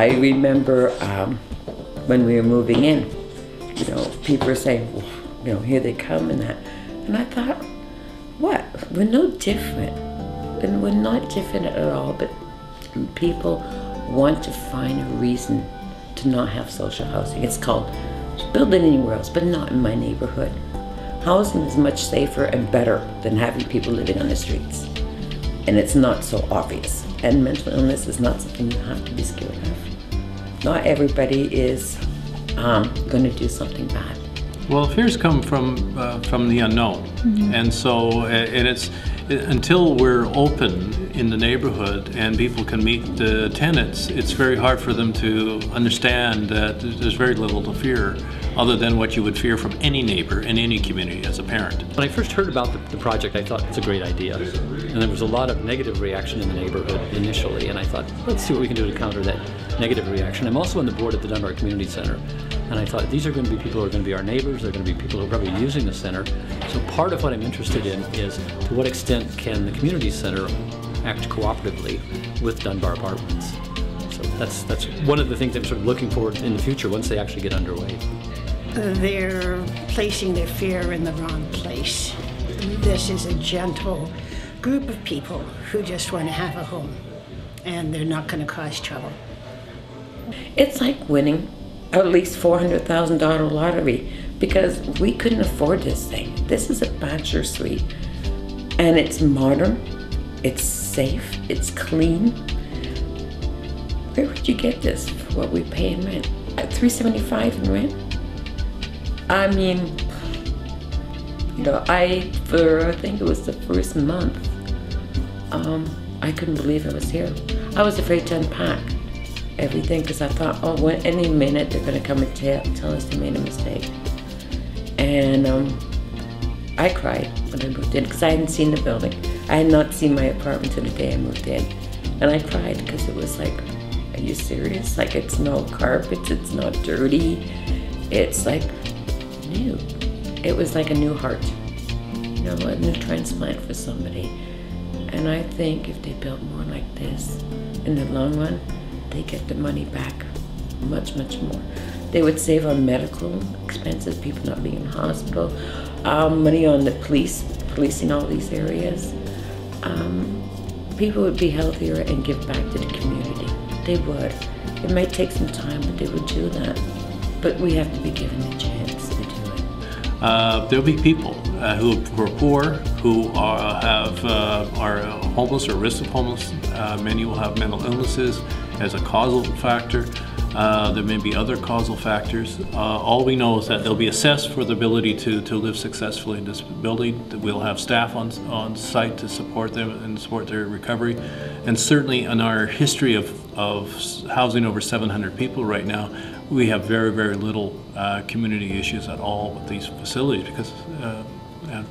I remember when we were moving in, people were saying, well, here they come and that. And I thought, what? We're no different. And we're not different at all, but people want to find a reason to not have social housing. It's called build it anywhere else, but not in my neighborhood. Housing is much safer and better than having people living on the streets. And it's not so obvious. And mental illness is not something you have to be scared of. Not everybody is going to do something bad. Well, fears come from the unknown, and so it's until we're open in the neighborhood and people can meet the tenants, it's very hard for them to understand that there's very little to fear other than what you would fear from any neighbor in any community as a parent. When I first heard about the project, I thought it's a great idea. And there was a lot of negative reaction in the neighborhood initially, and I thought, let's see what we can do to counter that negative reaction. I'm also on the board at the Dunbar Community Center, and I thought these are going to be people who are going to be our neighbors, they're going to be people who are probably using the center. So part of what I'm interested in is to what extent can the community center act cooperatively with Dunbar Apartments. So that's one of the things I'm sort of looking forward in the future once they actually get underway. They're placing their fear in the wrong place. This is a gentle group of people who just want to have a home, and they're not going to cause trouble. It's like winning at least $400,000 lottery, because we couldn't afford this thing. This is a bachelor suite, and it's modern, it's safe, it's clean. Where would you get this for what we pay in rent? At $375 in rent? I mean, I think it was the first month, I couldn't believe I was here. I was afraid to unpack everything because I thought, oh, any minute they're going to come and tell us they made a mistake. And I cried when I moved in because I hadn't seen the building. I had not seen my apartment till the day I moved in. And I cried because it was like, are you serious? Like, it's no carpets, it's not dirty. It's like new. It was like a new heart, a new transplant for somebody. And I think if they built more like this, in the long run, they get the money back much, much more. They would save on medical expenses, people not being in hospital, money on the policing all these areas. People would be healthier and give back to the community. They would. It might take some time, but they would do that. But we have to be given the chance to do it. There'll be people who are poor, who are homeless or risk of homelessness. Many will have mental illnesses as a causal factor. There may be other causal factors. All we know is that they'll be assessed for the ability to live successfully in this building. We'll have staff on site to support them and support their recovery. And certainly in our history of housing over 700 people right now, we have very, very little community issues at all with these facilities because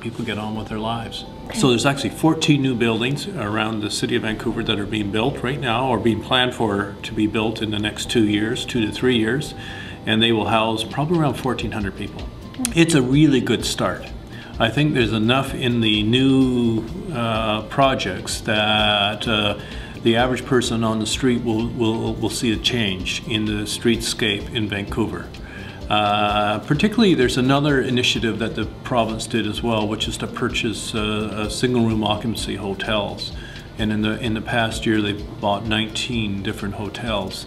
people get on with their lives. So there's actually 14 new buildings around the city of Vancouver that are being built right now or being planned to be built in the next 2 to 3 years. And they will house probably around 1,400 people. It's a really good start. I think there's enough in the new projects that the average person on the street will see a change in the streetscape in Vancouver. Particularly, there's another initiative that the province did as well, which is to purchase single-room occupancy hotels. And in the past year, they've bought 19 different hotels.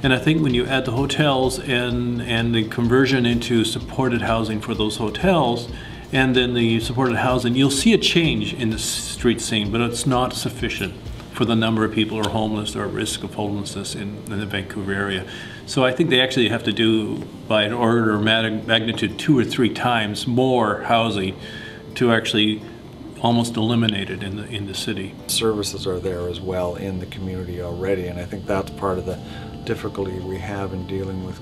And I think when you add the hotels and the conversion into supported housing for those hotels, and then the supported housing, you'll see a change in the street scene, but it's not sufficient for the number of people who are homeless or at risk of homelessness in the Vancouver area. So I think they actually have to do, by an order of magnitude, 2 or 3 times more housing to actually almost eliminate it in the city. Services are there as well in the community already, and I think that's part of the difficulty we have in dealing with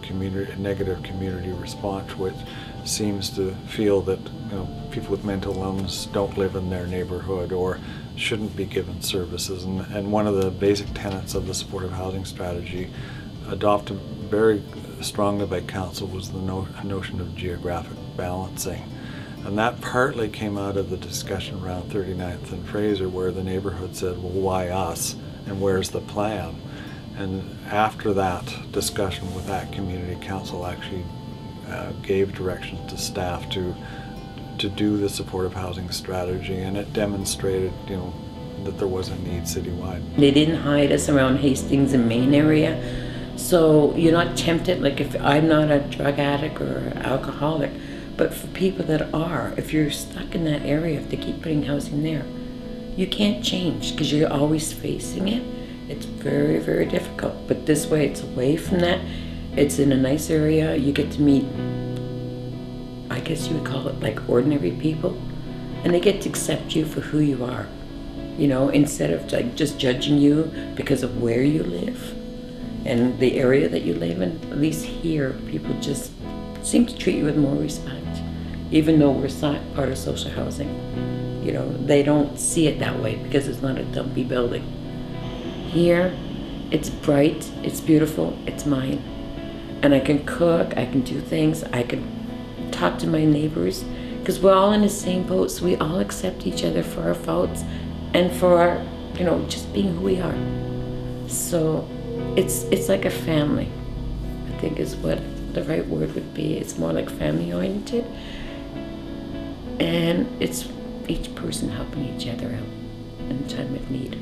negative community response, which seems to feel that people with mental illness don't live in their neighborhood or shouldn't be given services. And one of the basic tenets of the supportive housing strategy, adopted very strongly by council, was the notion of geographic balancing. And that partly came out of the discussion around 39th and Fraser, where the neighborhood said, well, why us? And where's the plan? And after that discussion with that community, council actually gave directions to staff to do the supportive housing strategy, and it demonstrated, you know, that there was a need citywide. They didn't hide us around Hastings and Main area, so you're not tempted. Like, if I'm not a drug addict or alcoholic, but for people that are, if you're stuck in that area, if they keep putting housing there, you can't change because you're always facing it. It's very, very difficult. But this way, it's away from that. It's in a nice area. You get to meet, I guess you would call it like ordinary people, and they get to accept you for who you are. You know, instead of like just judging you because of where you live and the area that you live in. At least here, people just seem to treat you with more respect, even though we're part of social housing. You know, they don't see it that way because it's not a dumpy building. Here, it's bright, it's beautiful, it's mine. And I can cook, I can do things, I can talk to my neighbors, because we're all in the same boat, so we all accept each other for our faults and for our, you know, just being who we are. So it's like a family, I think is what the right word would be. It's more like family oriented, and it's each person helping each other out in time of need.